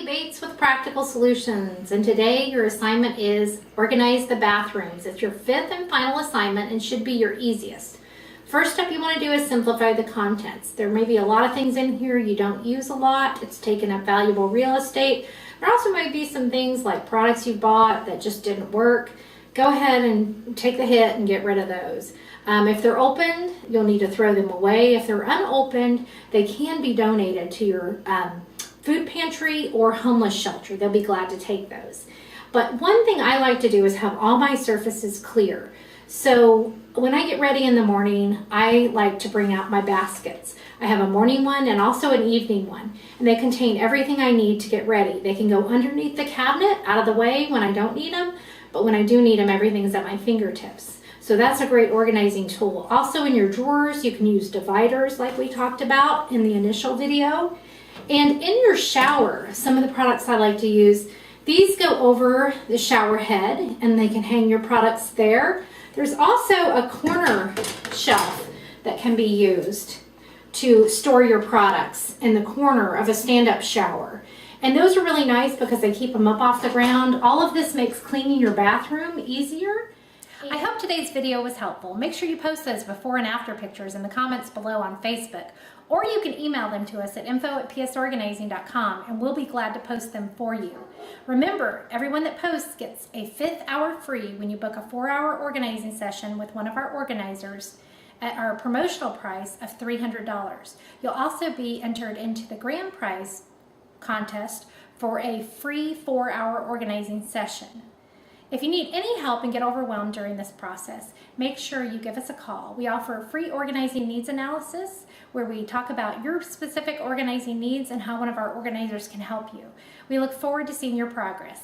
Bates with Practical Solutions, and today your assignment is organize the bathrooms. It's your fifth and final assignment and should be your easiest. First step you want to do is simplify the contents. There may be a lot of things in here you don't use a lot. It's taken up valuable real estate. There also might be some things like products you bought that just didn't work. Go ahead and take the hit and get rid of those. If they're opened, you'll need to throw them away. If they're unopened, they can be donated to your food pantry or homeless shelter. They'll be glad to take those. But one thing I like to do is have all my surfaces clear. So when I get ready in the morning, I like to bring out my baskets. I have a morning one and also an evening one, and they contain everything I need to get ready. They can go underneath the cabinet out of the way when I don't need them, but when I do need them, everything's at my fingertips. So that's a great organizing tool. Also in your drawers, you can use dividers like we talked about in the initial video. And in your shower, some of the products I like to use, these go over the shower head and they can hang your products there. There's also a corner shelf that can be used to store your products in the corner of a stand-up shower. And those are really nice because they keep them up off the ground. All of this makes cleaning your bathroom easier. I hope today's video was helpful. Make sure you post those before and after pictures in the comments below on Facebook, or you can email them to us at info@psorganizing.com and we'll be glad to post them for you. Remember, everyone that posts gets a 5th hour free when you book a 4-hour organizing session with one of our organizers at our promotional price of $300. You'll also be entered into the grand prize contest for a free 4-hour organizing session. If you need any help and get overwhelmed during this process, make sure you give us a call. We offer a free organizing needs analysis where we talk about your specific organizing needs and how one of our organizers can help you. We look forward to seeing your progress.